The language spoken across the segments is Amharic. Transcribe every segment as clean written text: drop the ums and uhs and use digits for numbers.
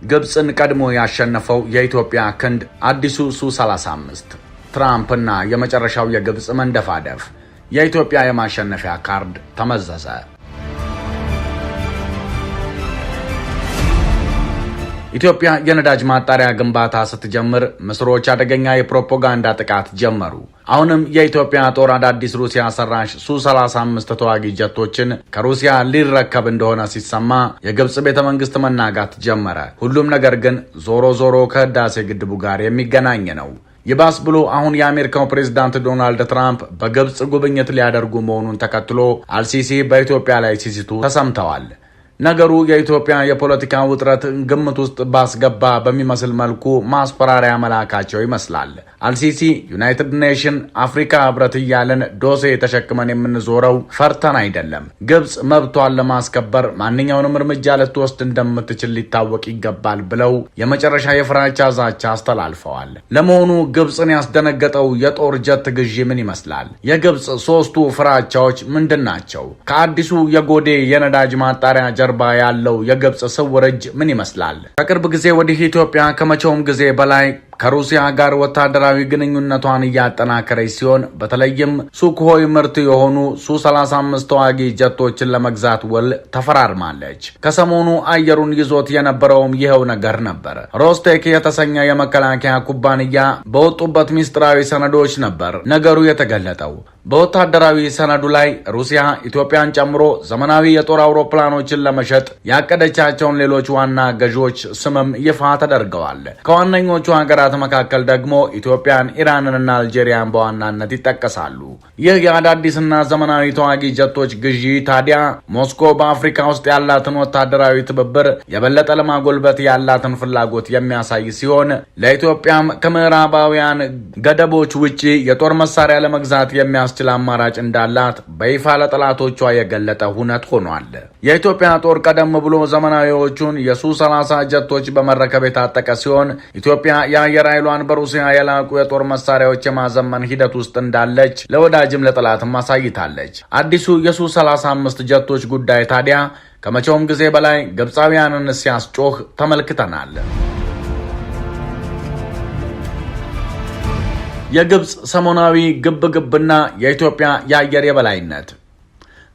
ግብፅን ቀድሞ ያሸነፈው የኢትዮጵያ ክንድ አዲሱ ሱ-35 ትራምፕና የመጨረሻው የግብፅ መንደፋደፍ የኢትዮጵያ የማሸነፊያ ካርድ ተመዘዘ። ኢትዮጵያ የነዳጅ ማጣሪያ ግንባታ ስትጀምር ምስሮች አደገኛ የፕሮፓጋንዳ ጥቃት ጀመሩ። አሁንም የኢትዮጵያ ጦር አዳዲስ ሩሲያ ሰራሽ ሱ-35 ተዋጊ ጀቶችን ከሩሲያ ሊረከብ እንደሆነ ሲሰማ የግብፅ ቤተመንግስት መናጋት ጀመረ። ሁሉም ነገር ግን ዞሮ ከህዳሴ ግድቡ ጋር የሚገናኝ ነው። ይባስ ብሎ አሁን የአሜሪካው ፕሬዝዳንት ዶናልድ ትራምፕ በግብፅ ጉብኝት ሊያደርጉ መሆኑን ተከትሎ አልሲሲ በኢትዮጵያ ላይ ሲሲቱ ተሰምተዋል። ነገሩ የኢትዮጵያ የፖለቲካ ውጥረት ግምት ውስጥ ባስገባ በሚመስል መልኩ ማስፈራሪያ መላካቸው ይመስላል። አልሲሲ ዩናይትድ ኔሽን፣ አፍሪካ ህብረት እያለን ዶሴ ተሸክመን የምንዞረው ፈርተን አይደለም። ግብፅ መብቷን ለማስከበር ማንኛውንም እርምጃ ልትወስድ እንደምትችል ሊታወቅ ይገባል ብለው የመጨረሻ የፍራቻ ዛቻ አስተላልፈዋል። ለመሆኑ ግብፅን ያስደነገጠው የጦር ጀት ግዢ ምን ይመስላል? የግብፅ ሶስቱ ፍራቻዎች ምንድን ናቸው? ከአዲሱ የጎዴ የነዳጅ ማጣሪያ ጀርባ ያለው የግብፅ ስውር እጅ ምን ይመስላል? ከቅርብ ጊዜ ወዲህ ኢትዮጵያ ከመቼውም ጊዜ በላይ ከሩሲያ ጋር ወታደራዊ ግንኙነቷን እያጠናከረች ሲሆን በተለይም ሱኮይ ምርት የሆኑ ሱ-35 ተዋጊ ጀቶችን ለመግዛት ውል ተፈራርማለች። ከሰሞኑ አየሩን ይዞት የነበረውም ይኸው ነገር ነበር። ሮስቴክ የተሰኘ የመከላከያ ኩባንያ በወጡበት ሚስጥራዊ ሰነዶች ነበር ነገሩ የተገለጠው። በወታደራዊ ሰነዱ ላይ ሩሲያ ኢትዮጵያን ጨምሮ ዘመናዊ የጦር አውሮፕላኖችን ለመሸጥ ያቀደቻቸውን ሌሎች ዋና ገዢዎች ስምም ይፋ ተደርገዋል። ከዋነኞቹ ሀገራት መካከል ደግሞ ኢትዮጵያን፣ ኢራንንና አልጄሪያን በዋናነት ይጠቀሳሉ። ይህ የአዳዲስና ዘመናዊ ተዋጊ ጀቶች ግዢ ታዲያ ሞስኮ በአፍሪካ ውስጥ ያላትን ወታደራዊ ትብብር የበለጠ ለማጎልበት ያላትን ፍላጎት የሚያሳይ ሲሆን ለኢትዮጵያም ከምዕራባውያን ገደቦች ውጪ የጦር መሳሪያ ለመግዛት የሚያስችል አማራጭ እንዳላት በይፋ ለጠላቶቿ የገለጠ ሁነት ሆኗል። የኢትዮጵያ ጦር ቀደም ብሎ ዘመናዊዎቹን የሱ-30 ጀቶች በመረከብ የታጠቀ ሲሆን ኢትዮጵያ የአየር ኃይሏን በሩሲያ የላቁ የጦር መሳሪያዎች የማዘመን ሂደት ውስጥ እንዳለች ለወዳጅም ለጠላትም አሳይታለች። አዲሱ የሱ-35 ጀቶች ጉዳይ ታዲያ ከመቼውም ጊዜ በላይ ግብፃውያንን ሲያስጮህ ተመልክተናል። የግብፅ ሰሞናዊ ግብግብና የኢትዮጵያ የአየር የበላይነት።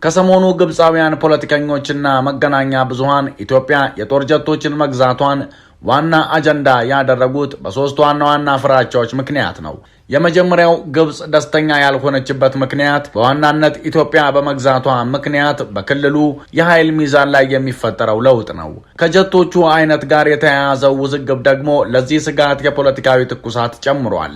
ከሰሞኑ ግብፃውያን ፖለቲከኞችና መገናኛ ብዙሃን ኢትዮጵያ የጦር ጀቶችን መግዛቷን ዋና አጀንዳ ያደረጉት በሶስት ዋና ፍራቻዎች ምክንያት ነው። የመጀመሪያው ግብፅ ደስተኛ ያልሆነችበት ምክንያት በዋናነት ኢትዮጵያ በመግዛቷ ምክንያት በክልሉ የኃይል ሚዛን ላይ የሚፈጠረው ለውጥ ነው። ከጀቶቹ አይነት ጋር የተያያዘው ውዝግብ ደግሞ ለዚህ ስጋት የፖለቲካዊ ትኩሳት ጨምሯል።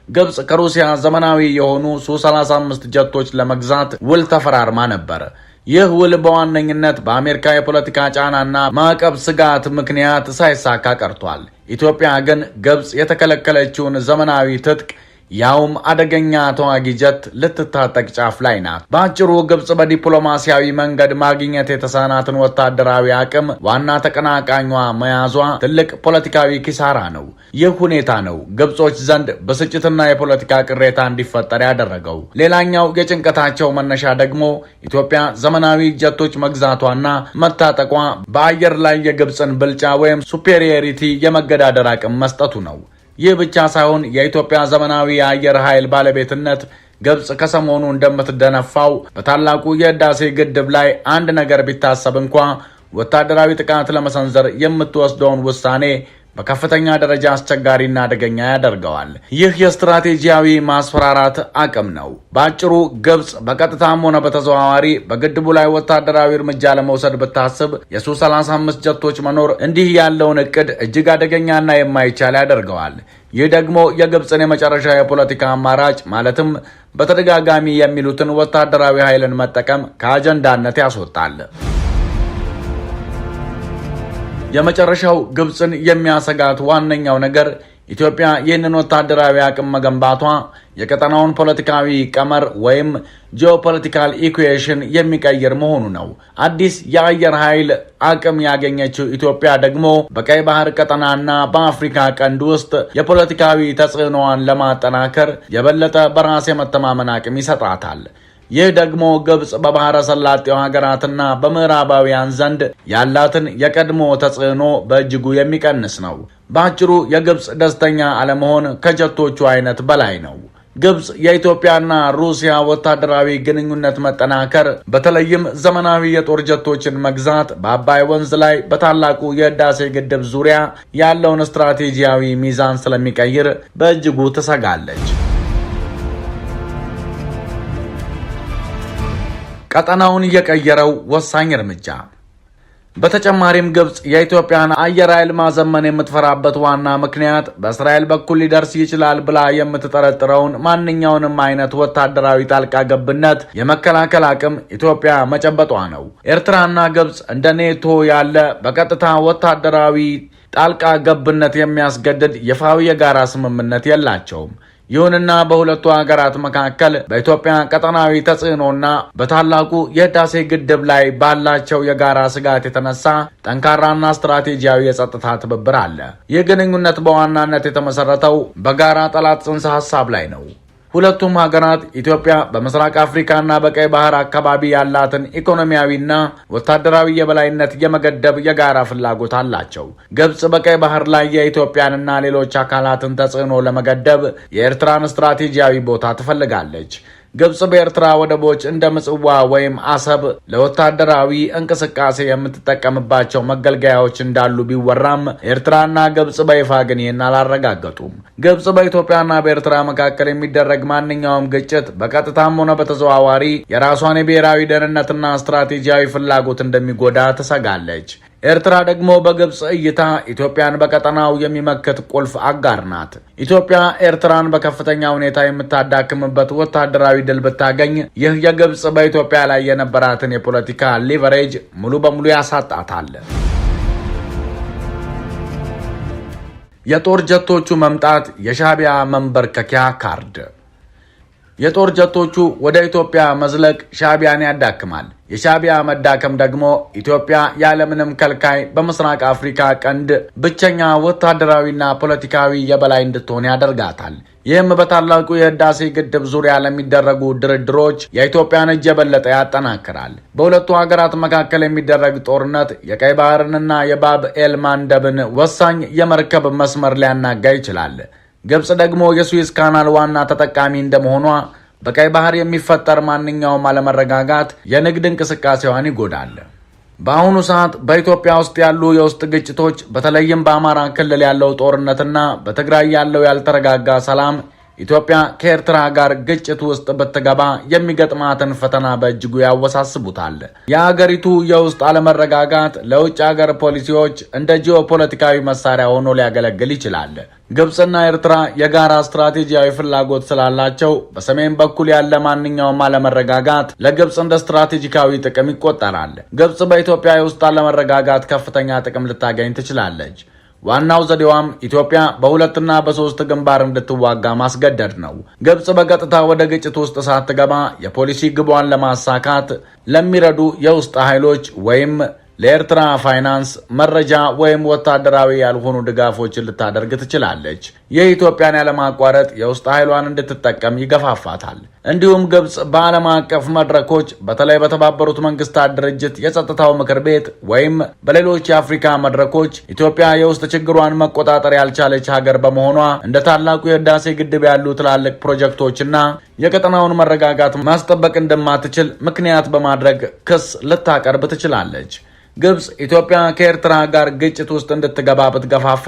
ግብፅ ከሩሲያ ዘመናዊ የሆኑ ሱ-35 ጀቶች ለመግዛት ውል ተፈራርማ ነበር። ይህ ውል በዋነኝነት በአሜሪካ የፖለቲካ ጫናና ማዕቀብ ስጋት ምክንያት ሳይሳካ ቀርቷል። ኢትዮጵያ ግን ግብፅ የተከለከለችውን ዘመናዊ ትጥቅ ያውም አደገኛ ተዋጊ ጀት ልትታጠቅ ጫፍ ላይ ናት። በአጭሩ ግብፅ በዲፕሎማሲያዊ መንገድ ማግኘት የተሳናትን ወታደራዊ አቅም ዋና ተቀናቃኟ መያዟ ትልቅ ፖለቲካዊ ኪሳራ ነው። ይህ ሁኔታ ነው ግብጾች ዘንድ ብስጭትና የፖለቲካ ቅሬታ እንዲፈጠር ያደረገው። ሌላኛው የጭንቀታቸው መነሻ ደግሞ ኢትዮጵያ ዘመናዊ ጀቶች መግዛቷና መታጠቋ በአየር ላይ የግብፅን ብልጫ ወይም ሱፔሪየሪቲ የመገዳደር አቅም መስጠቱ ነው። ይህ ብቻ ሳይሆን የኢትዮጵያ ዘመናዊ የአየር ኃይል ባለቤትነት ግብፅ ከሰሞኑ እንደምትደነፋው በታላቁ የህዳሴ ግድብ ላይ አንድ ነገር ቢታሰብ እንኳ ወታደራዊ ጥቃት ለመሰንዘር የምትወስደውን ውሳኔ በከፍተኛ ደረጃ አስቸጋሪና አደገኛ ያደርገዋል። ይህ የስትራቴጂያዊ ማስፈራራት አቅም ነው። በአጭሩ ግብፅ በቀጥታም ሆነ በተዘዋዋሪ በግድቡ ላይ ወታደራዊ እርምጃ ለመውሰድ ብታስብ የሱ-35 ጀቶች መኖር እንዲህ ያለውን እቅድ እጅግ አደገኛና የማይቻል ያደርገዋል። ይህ ደግሞ የግብፅን የመጨረሻ የፖለቲካ አማራጭ ማለትም በተደጋጋሚ የሚሉትን ወታደራዊ ኃይልን መጠቀም ከአጀንዳነት ያስወጣል። የመጨረሻው ግብፅን የሚያሰጋት ዋነኛው ነገር ኢትዮጵያ ይህንን ወታደራዊ አቅም መገንባቷ የቀጠናውን ፖለቲካዊ ቀመር ወይም ጂኦፖለቲካል ኢኩዌሽን የሚቀይር መሆኑ ነው። አዲስ የአየር ኃይል አቅም ያገኘችው ኢትዮጵያ ደግሞ በቀይ ባህር ቀጠናና በአፍሪካ ቀንድ ውስጥ የፖለቲካዊ ተጽዕኖዋን ለማጠናከር የበለጠ በራስ የመተማመን አቅም ይሰጣታል። ይህ ደግሞ ግብጽ በባህረ ሰላጤው ሀገራትና በምዕራባውያን ዘንድ ያላትን የቀድሞ ተጽዕኖ በእጅጉ የሚቀንስ ነው። በአጭሩ የግብጽ ደስተኛ አለመሆን ከጀቶቹ አይነት በላይ ነው። ግብጽ የኢትዮጵያና ሩሲያ ወታደራዊ ግንኙነት መጠናከር፣ በተለይም ዘመናዊ የጦር ጀቶችን መግዛት በአባይ ወንዝ ላይ በታላቁ የህዳሴ ግድብ ዙሪያ ያለውን ስትራቴጂያዊ ሚዛን ስለሚቀይር በእጅጉ ትሰጋለች። ቀጠናውን የቀየረው ወሳኝ እርምጃ። በተጨማሪም ግብጽ የኢትዮጵያን አየር ኃይል ማዘመን የምትፈራበት ዋና ምክንያት በእስራኤል በኩል ሊደርስ ይችላል ብላ የምትጠረጥረውን ማንኛውንም አይነት ወታደራዊ ጣልቃ ገብነት የመከላከል አቅም ኢትዮጵያ መጨበጧ ነው። ኤርትራና ግብጽ እንደ ኔቶ ያለ በቀጥታ ወታደራዊ ጣልቃ ገብነት የሚያስገድድ ይፋዊ የጋራ ስምምነት የላቸውም። ይሁንና በሁለቱ ሀገራት መካከል በኢትዮጵያ ቀጠናዊ ተጽዕኖና በታላቁ የህዳሴ ግድብ ላይ ባላቸው የጋራ ስጋት የተነሳ ጠንካራና ስትራቴጂያዊ የጸጥታ ትብብር አለ። ይህ ግንኙነት በዋናነት የተመሰረተው በጋራ ጠላት ጽንሰ ሐሳብ ላይ ነው። ሁለቱም ሀገራት ኢትዮጵያ በምስራቅ አፍሪካና በቀይ ባህር አካባቢ ያላትን ኢኮኖሚያዊና ወታደራዊ የበላይነት የመገደብ የጋራ ፍላጎት አላቸው። ግብጽ በቀይ ባህር ላይ የኢትዮጵያንና ሌሎች አካላትን ተጽዕኖ ለመገደብ የኤርትራን ስትራቴጂያዊ ቦታ ትፈልጋለች። ግብጽ በኤርትራ ወደቦች እንደ ምጽዋ ወይም አሰብ ለወታደራዊ እንቅስቃሴ የምትጠቀምባቸው መገልገያዎች እንዳሉ ቢወራም ኤርትራና ግብጽ በይፋ ግን ይህን አላረጋገጡም። ግብጽ በኢትዮጵያና በኤርትራ መካከል የሚደረግ ማንኛውም ግጭት በቀጥታም ሆነ በተዘዋዋሪ የራሷን የብሔራዊ ደህንነትና ስትራቴጂያዊ ፍላጎት እንደሚጎዳ ትሰጋለች። ኤርትራ ደግሞ በግብጽ እይታ ኢትዮጵያን በቀጠናው የሚመክት ቁልፍ አጋር ናት። ኢትዮጵያ ኤርትራን በከፍተኛ ሁኔታ የምታዳክምበት ወታደራዊ ድል ብታገኝ ይህ የግብጽ በኢትዮጵያ ላይ የነበራትን የፖለቲካ ሊቨሬጅ ሙሉ በሙሉ ያሳጣታል። የጦር ጀቶቹ መምጣት የሻዕቢያ መንበርከኪያ ካርድ። የጦር ጀቶቹ ወደ ኢትዮጵያ መዝለቅ ሻዕቢያን ያዳክማል። የሻዕቢያ መዳከም ደግሞ ኢትዮጵያ ያለምንም ከልካይ በምስራቅ አፍሪካ ቀንድ ብቸኛ ወታደራዊና ፖለቲካዊ የበላይ እንድትሆን ያደርጋታል። ይህም በታላቁ የህዳሴ ግድብ ዙሪያ ለሚደረጉ ድርድሮች የኢትዮጵያን እጅ የበለጠ ያጠናክራል። በሁለቱ ሀገራት መካከል የሚደረግ ጦርነት የቀይ ባህርንና የባብ ኤል ማንደብን ወሳኝ የመርከብ መስመር ሊያናጋ ይችላል። ግብጽ ደግሞ የስዊዝ ካናል ዋና ተጠቃሚ እንደመሆኗ በቀይ ባህር የሚፈጠር ማንኛውም አለመረጋጋት የንግድ እንቅስቃሴዋን ይጎዳል። በአሁኑ ሰዓት በኢትዮጵያ ውስጥ ያሉ የውስጥ ግጭቶች፣ በተለይም በአማራ ክልል ያለው ጦርነትና በትግራይ ያለው ያልተረጋጋ ሰላም ኢትዮጵያ ከኤርትራ ጋር ግጭት ውስጥ ብትገባ የሚገጥማትን ፈተና በእጅጉ ያወሳስቡታል። የአገሪቱ የውስጥ አለመረጋጋት ለውጭ ሀገር ፖሊሲዎች እንደ ጂኦፖለቲካዊ መሳሪያ ሆኖ ሊያገለግል ይችላል። ግብጽና ኤርትራ የጋራ ስትራቴጂያዊ ፍላጎት ስላላቸው በሰሜን በኩል ያለ ማንኛውም አለመረጋጋት ለግብጽ እንደ ስትራቴጂካዊ ጥቅም ይቆጠራል። ግብጽ በኢትዮጵያ የውስጥ አለመረጋጋት ከፍተኛ ጥቅም ልታገኝ ትችላለች። ዋናው ዘዴዋም ኢትዮጵያ በሁለትና በሶስት ግንባር እንድትዋጋ ማስገደድ ነው። ግብጽ በቀጥታ ወደ ግጭት ውስጥ ሳትገባ የፖሊሲ ግቧን ለማሳካት ለሚረዱ የውስጥ ኃይሎች ወይም ለኤርትራ ፋይናንስ፣ መረጃ ወይም ወታደራዊ ያልሆኑ ድጋፎችን ልታደርግ ትችላለች። የኢትዮጵያን ያለማቋረጥ የውስጥ ኃይሏን እንድትጠቀም ይገፋፋታል። እንዲሁም ግብጽ በዓለም አቀፍ መድረኮች በተለይ በተባበሩት መንግስታት ድርጅት የጸጥታው ምክር ቤት ወይም በሌሎች የአፍሪካ መድረኮች ኢትዮጵያ የውስጥ ችግሯን መቆጣጠር ያልቻለች ሀገር በመሆኗ እንደ ታላቁ የህዳሴ ግድብ ያሉ ትላልቅ ፕሮጀክቶችና የቀጠናውን መረጋጋት ማስጠበቅ እንደማትችል ምክንያት በማድረግ ክስ ልታቀርብ ትችላለች። ግብጽ ኢትዮጵያ ከኤርትራ ጋር ግጭት ውስጥ እንድትገባ ብትገፋፋ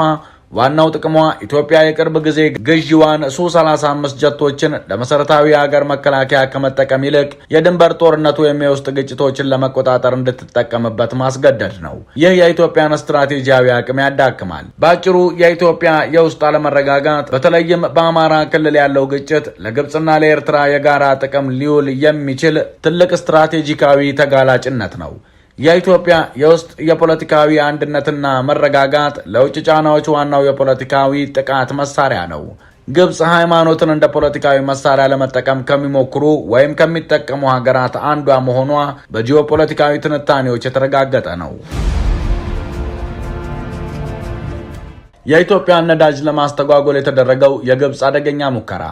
ዋናው ጥቅሟ ኢትዮጵያ የቅርብ ጊዜ ግዢዋን ሱ-35 ጀቶችን ለመሰረታዊ ሀገር መከላከያ ከመጠቀም ይልቅ የድንበር ጦርነቱ የውስጥ ግጭቶችን ለመቆጣጠር እንድትጠቀምበት ማስገደድ ነው። ይህ የኢትዮጵያን ስትራቴጂያዊ አቅም ያዳክማል። በአጭሩ የኢትዮጵያ የውስጥ አለመረጋጋት በተለይም በአማራ ክልል ያለው ግጭት ለግብጽና ለኤርትራ የጋራ ጥቅም ሊውል የሚችል ትልቅ ስትራቴጂካዊ ተጋላጭነት ነው። የኢትዮጵያ የውስጥ የፖለቲካዊ አንድነትና መረጋጋት ለውጭ ጫናዎች ዋናው የፖለቲካዊ ጥቃት መሳሪያ ነው። ግብጽ ሃይማኖትን እንደ ፖለቲካዊ መሳሪያ ለመጠቀም ከሚሞክሩ ወይም ከሚጠቀሙ ሀገራት አንዷ መሆኗ በጂኦፖለቲካዊ ትንታኔዎች የተረጋገጠ ነው። የኢትዮጵያን ነዳጅ ለማስተጓጎል የተደረገው የግብጽ አደገኛ ሙከራ።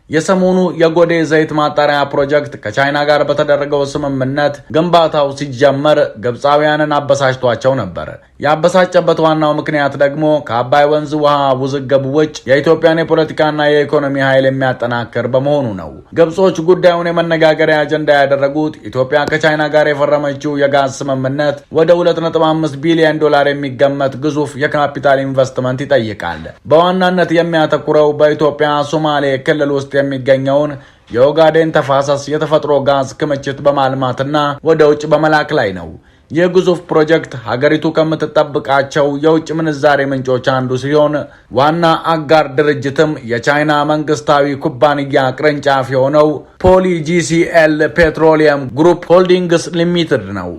የሰሞኑ የጎዴ ዘይት ማጣሪያ ፕሮጀክት ከቻይና ጋር በተደረገው ስምምነት ግንባታው ሲጀመር ግብፃውያንን አበሳጭቷቸው ነበር። ያበሳጨበት ዋናው ምክንያት ደግሞ ከአባይ ወንዝ ውሃ ውዝግብ ውጭ የኢትዮጵያን የፖለቲካና የኢኮኖሚ ኃይል የሚያጠናክር በመሆኑ ነው። ግብጾች ጉዳዩን የመነጋገሪያ አጀንዳ ያደረጉት ኢትዮጵያ ከቻይና ጋር የፈረመችው የጋዝ ስምምነት ወደ 2.5 ቢሊዮን ዶላር የሚገመት ግዙፍ የካፒታል ኢንቨስትመንት ይጠይቃል። በዋናነት የሚያተኩረው በኢትዮጵያ ሶማሌ ክልል ውስጥ የሚገኘውን የኦጋዴን ተፋሰስ የተፈጥሮ ጋዝ ክምችት በማልማትና ወደ ውጭ በመላክ ላይ ነው። ይህ ግዙፍ ፕሮጀክት ሀገሪቱ ከምትጠብቃቸው የውጭ ምንዛሬ ምንጮች አንዱ ሲሆን ዋና አጋር ድርጅትም የቻይና መንግስታዊ ኩባንያ ቅርንጫፍ የሆነው ፖሊ ጂሲኤል ፔትሮሊየም ግሩፕ ሆልዲንግስ ሊሚትድ ነው።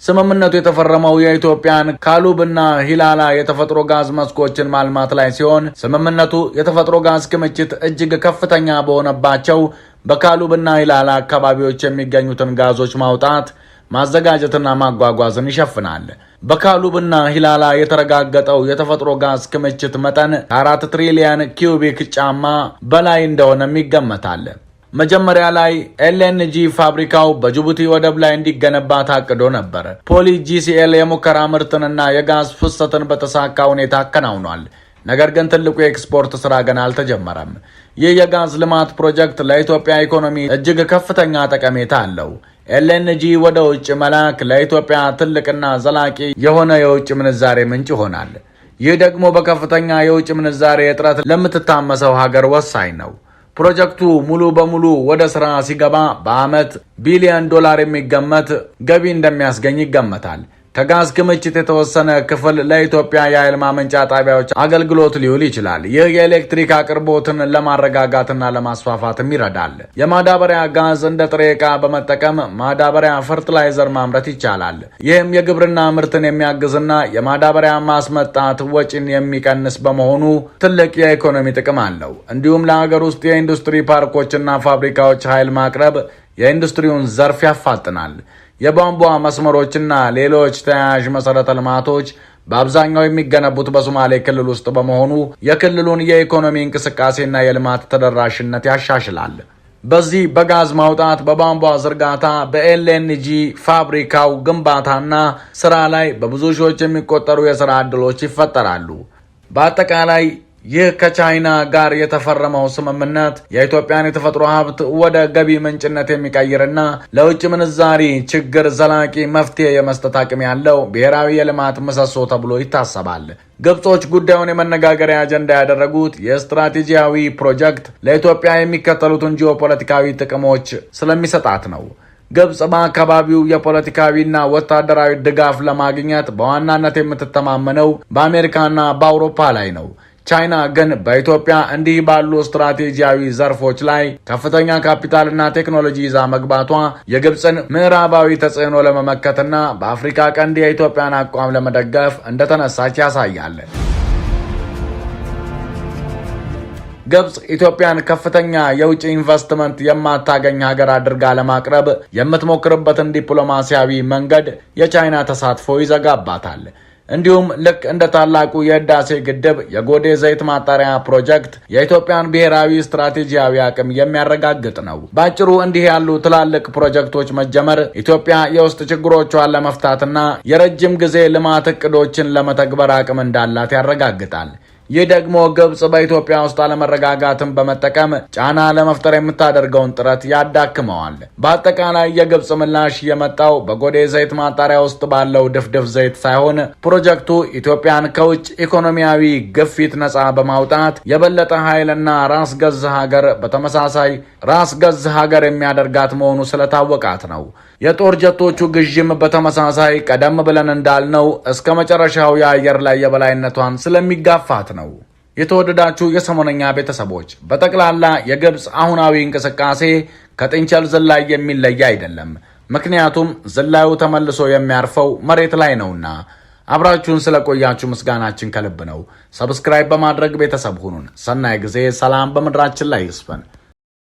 ስምምነቱ የተፈረመው የኢትዮጵያን ካሉብና ሂላላ የተፈጥሮ ጋዝ መስኮችን ማልማት ላይ ሲሆን ስምምነቱ የተፈጥሮ ጋዝ ክምችት እጅግ ከፍተኛ በሆነባቸው በካሉብና ሂላላ አካባቢዎች የሚገኙትን ጋዞች ማውጣት፣ ማዘጋጀትና ማጓጓዝን ይሸፍናል። በካሉብና ሂላላ የተረጋገጠው የተፈጥሮ ጋዝ ክምችት መጠን ከ4 ትሪሊየን ኪዩቢክ ጫማ በላይ እንደሆነም ይገመታል። መጀመሪያ ላይ ኤልኤንጂ ፋብሪካው በጅቡቲ ወደብ ላይ እንዲገነባ ታቅዶ ነበር። ፖሊ ጂሲኤል የሙከራ ምርትንና የጋዝ ፍሰትን በተሳካ ሁኔታ አከናውኗል። ነገር ግን ትልቁ የኤክስፖርት ስራ ገና አልተጀመረም። ይህ የጋዝ ልማት ፕሮጀክት ለኢትዮጵያ ኢኮኖሚ እጅግ ከፍተኛ ጠቀሜታ አለው። ኤልኤንጂ ወደ ውጭ መላክ ለኢትዮጵያ ትልቅና ዘላቂ የሆነ የውጭ ምንዛሬ ምንጭ ይሆናል። ይህ ደግሞ በከፍተኛ የውጭ ምንዛሬ እጥረት ለምትታመሰው ሀገር ወሳኝ ነው። ፕሮጀክቱ ሙሉ በሙሉ ወደ ስራ ሲገባ በአመት ቢሊዮን ዶላር የሚገመት ገቢ እንደሚያስገኝ ይገመታል። ከጋዝ ክምችት የተወሰነ ክፍል ለኢትዮጵያ የኃይል ማመንጫ ጣቢያዎች አገልግሎት ሊውል ይችላል። ይህ የኤሌክትሪክ አቅርቦትን ለማረጋጋትና ለማስፋፋትም ይረዳል። የማዳበሪያ ጋዝ እንደ ጥሬ ዕቃ በመጠቀም ማዳበሪያ ፈርቲላይዘር ማምረት ይቻላል። ይህም የግብርና ምርትን የሚያግዝና የማዳበሪያ ማስመጣት ወጪን የሚቀንስ በመሆኑ ትልቅ የኢኮኖሚ ጥቅም አለው። እንዲሁም ለሀገር ውስጥ የኢንዱስትሪ ፓርኮችና ፋብሪካዎች ኃይል ማቅረብ የኢንዱስትሪውን ዘርፍ ያፋጥናል። የቧንቧ መስመሮችና ሌሎች ተያያዥ መሰረተ ልማቶች በአብዛኛው የሚገነቡት በሶማሌ ክልል ውስጥ በመሆኑ የክልሉን የኢኮኖሚ እንቅስቃሴና የልማት ተደራሽነት ያሻሽላል። በዚህ በጋዝ ማውጣት፣ በቧንቧ ዝርጋታ፣ በኤልኤንጂ ፋብሪካው ግንባታና ስራ ላይ በብዙ ሺዎች የሚቆጠሩ የሥራ ዕድሎች ይፈጠራሉ። በአጠቃላይ ይህ ከቻይና ጋር የተፈረመው ስምምነት የኢትዮጵያን የተፈጥሮ ሀብት ወደ ገቢ ምንጭነት የሚቀይርና ለውጭ ምንዛሪ ችግር ዘላቂ መፍትሄ የመስጠት አቅም ያለው ብሔራዊ የልማት ምሰሶ ተብሎ ይታሰባል። ግብጾች ጉዳዩን የመነጋገሪያ አጀንዳ ያደረጉት የስትራቴጂያዊ ፕሮጀክት ለኢትዮጵያ የሚከተሉትን ጂኦፖለቲካዊ ጥቅሞች ስለሚሰጣት ነው። ግብጽ በአካባቢው የፖለቲካዊና ወታደራዊ ድጋፍ ለማግኘት በዋናነት የምትተማመነው በአሜሪካና በአውሮፓ ላይ ነው። ቻይና ግን በኢትዮጵያ እንዲህ ባሉ ስትራቴጂያዊ ዘርፎች ላይ ከፍተኛ ካፒታልና ቴክኖሎጂ ይዛ መግባቷ የግብፅን ምዕራባዊ ተጽዕኖ ለመመከትና በአፍሪካ ቀንድ የኢትዮጵያን አቋም ለመደገፍ እንደተነሳች ያሳያል። ግብጽ ኢትዮጵያን ከፍተኛ የውጭ ኢንቨስትመንት የማታገኝ ሀገር አድርጋ ለማቅረብ የምትሞክርበትን ዲፕሎማሲያዊ መንገድ የቻይና ተሳትፎ ይዘጋባታል። እንዲሁም ልክ እንደ ታላቁ የህዳሴ ግድብ የጎዴ ዘይት ማጣሪያ ፕሮጀክት የኢትዮጵያን ብሔራዊ ስትራቴጂያዊ አቅም የሚያረጋግጥ ነው። ባጭሩ እንዲህ ያሉ ትላልቅ ፕሮጀክቶች መጀመር ኢትዮጵያ የውስጥ ችግሮቿን ለመፍታትና የረጅም ጊዜ ልማት እቅዶችን ለመተግበር አቅም እንዳላት ያረጋግጣል። ይህ ደግሞ ግብጽ በኢትዮጵያ ውስጥ አለመረጋጋትን በመጠቀም ጫና ለመፍጠር የምታደርገውን ጥረት ያዳክመዋል። በአጠቃላይ የግብጽ ምላሽ የመጣው በጎዴ ዘይት ማጣሪያ ውስጥ ባለው ድፍድፍ ዘይት ሳይሆን ፕሮጀክቱ ኢትዮጵያን ከውጭ ኢኮኖሚያዊ ግፊት ነፃ በማውጣት የበለጠ ኃይልና ራስ ገዝ ሀገር በተመሳሳይ ራስ ገዝ ሀገር የሚያደርጋት መሆኑ ስለታወቃት ነው። የጦር ጀቶቹ ግዥም በተመሳሳይ ቀደም ብለን እንዳልነው እስከ መጨረሻው የአየር ላይ የበላይነቷን ስለሚጋፋት ነው። የተወደዳችሁ የሰሞነኛ ቤተሰቦች በጠቅላላ የግብጽ አሁናዊ እንቅስቃሴ ከጥንቸል ዝላይ የሚለይ አይደለም። ምክንያቱም ዝላዩ ተመልሶ የሚያርፈው መሬት ላይ ነውና። አብራችሁን ስለቆያችሁ ምስጋናችን ከልብ ነው። ሰብስክራይብ በማድረግ ቤተሰብ ሁኑን። ሰናይ ጊዜ። ሰላም በምድራችን ላይ ይስፈን።